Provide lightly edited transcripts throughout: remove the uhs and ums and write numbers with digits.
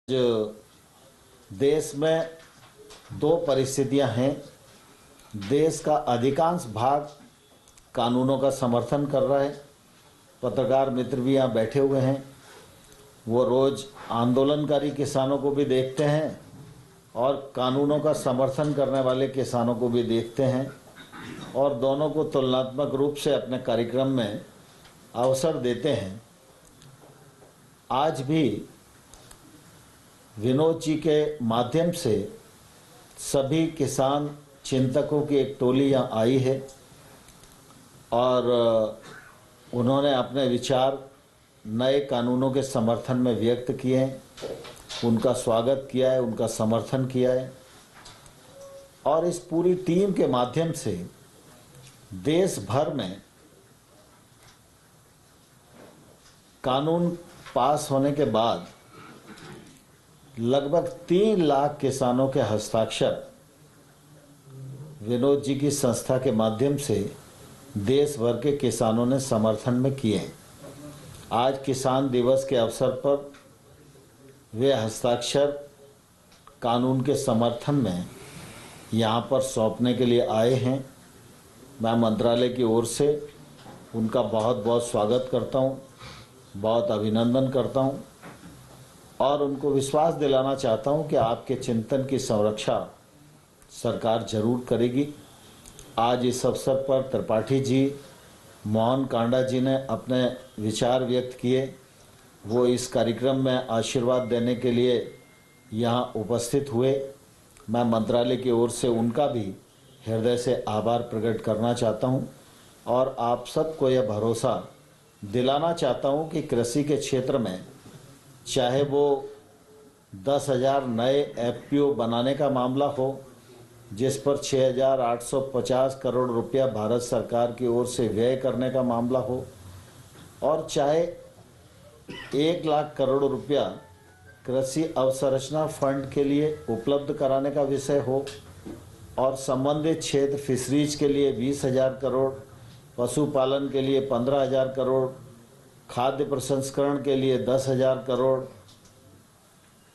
जो देश में दो परिस्थितियां हैं। देश का अधिकांश भाग कानूनों का समर्थन कर रहा है। पत्रकार मित्र भी यहाँ बैठे हुए हैं, वो रोज़ आंदोलनकारी किसानों को भी देखते हैं और कानूनों का समर्थन करने वाले किसानों को भी देखते हैं और दोनों को तुलनात्मक रूप से अपने कार्यक्रम में अवसर देते हैं। आज भी विनोद जी के माध्यम से सभी किसान चिंतकों की एक टोली यहाँ आई है और उन्होंने अपने विचार नए कानूनों के समर्थन में व्यक्त किए हैं, उनका स्वागत किया है, उनका समर्थन किया है और इस पूरी टीम के माध्यम से देश भर में कानून पास होने के बाद लगभग 3 लाख किसानों के हस्ताक्षर विनोद जी की संस्था के माध्यम से देश भर के किसानों ने समर्थन में किए हैं। आज किसान दिवस के अवसर पर वे हस्ताक्षर कानून के समर्थन में यहाँ पर सौंपने के लिए आए हैं। मैं मंत्रालय की ओर से उनका बहुत बहुत स्वागत करता हूँ, बहुत अभिनंदन करता हूँ और उनको विश्वास दिलाना चाहता हूँ कि आपके चिंतन की संरक्षा सरकार जरूर करेगी। आज इस अवसर पर त्रिपाठी जी, मोहन कांडा जी ने अपने विचार व्यक्त किए। वो इस कार्यक्रम में आशीर्वाद देने के लिए यहाँ उपस्थित हुए। मैं मंत्रालय की ओर से उनका भी हृदय से आभार प्रकट करना चाहता हूँ और आप सबको यह भरोसा दिलाना चाहता हूँ कि कृषि के क्षेत्र में चाहे वो 10,000 नए एफपीओ बनाने का मामला हो, जिस पर 6,850 करोड़ रुपया भारत सरकार की ओर से व्यय करने का मामला हो, और चाहे 1 लाख करोड़ रुपया कृषि अवसंरचना फंड के लिए उपलब्ध कराने का विषय हो और संबंधित क्षेत्र फिशरीज के लिए 20,000 करोड़, पशुपालन के लिए 15,000 करोड़, खाद्य प्रसंस्करण के लिए 10,000 करोड़,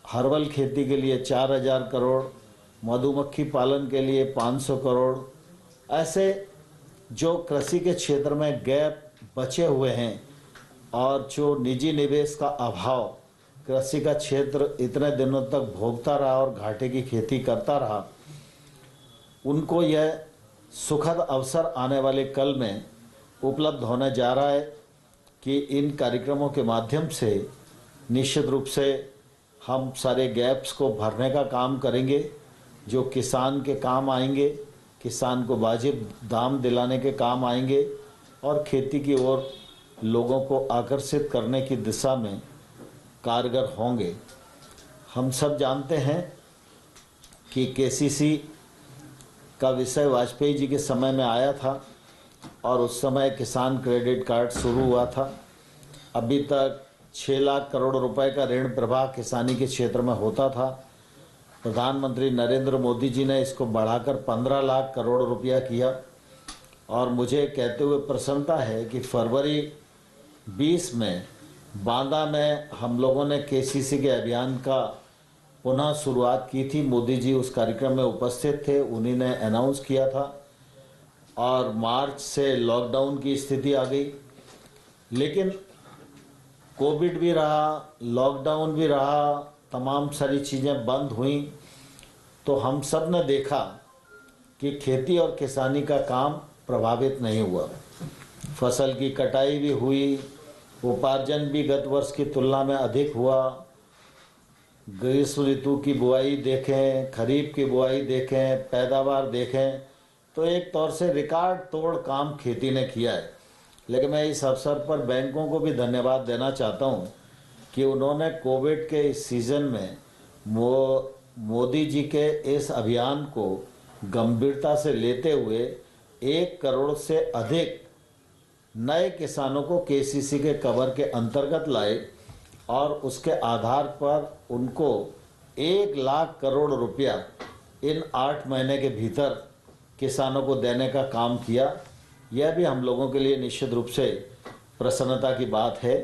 हर्बल खेती के लिए 4,000 करोड़, मधुमक्खी पालन के लिए 500 करोड़, ऐसे जो कृषि के क्षेत्र में गैप बचे हुए हैं और जो निजी निवेश का अभाव कृषि का क्षेत्र इतने दिनों तक भोगता रहा और घाटे की खेती करता रहा, उनको यह सुखद अवसर आने वाले कल में उपलब्ध होने जा रहा है कि इन कार्यक्रमों के माध्यम से निश्चित रूप से हम सारे गैप्स को भरने का काम करेंगे, जो किसान के काम आएंगे, किसान को वाजिब दाम दिलाने के काम आएंगे और खेती की ओर लोगों को आकर्षित करने की दिशा में कारगर होंगे। हम सब जानते हैं कि केसीसी का विषय वाजपेयी जी के समय में आया था और उस समय किसान क्रेडिट कार्ड शुरू हुआ था। अभी तक 6 लाख करोड़ रुपए का ऋण प्रवाह किसानी के क्षेत्र में होता था। प्रधानमंत्री नरेंद्र मोदी जी ने इसको बढ़ाकर 15 लाख करोड़ रुपया किया और मुझे कहते हुए प्रसन्नता है कि फरवरी 20 में बांदा में हम लोगों ने केसीसी के अभियान का पुनः शुरुआत की थी। मोदी जी उस कार्यक्रम में उपस्थित थे, उन्हीं ने अनाउंस किया था और मार्च से लॉकडाउन की स्थिति आ गई, लेकिन कोविड भी रहा, लॉकडाउन भी रहा, तमाम सारी चीज़ें बंद हुई, तो हम सब ने देखा कि खेती और किसानी का काम प्रभावित नहीं हुआ। फसल की कटाई भी हुई, उपार्जन भी गत वर्ष की तुलना में अधिक हुआ। ग्रीष्म ऋतु की बुआई देखें, खरीफ की बुआई देखें, पैदावार देखें तो एक तौर से रिकॉर्ड तोड़ काम खेती ने किया है। लेकिन मैं इस अवसर पर बैंकों को भी धन्यवाद देना चाहता हूं कि उन्होंने कोविड के इस सीज़न में मोदी जी के इस अभियान को गंभीरता से लेते हुए 1 करोड़ से अधिक नए किसानों को केसीसी के कवर के अंतर्गत लाए और उसके आधार पर उनको 1 लाख करोड़ रुपया इन 8 महीने के भीतर किसानों को देने का काम किया। यह भी हम लोगों के लिए निश्चित रूप से प्रसन्नता की बात है।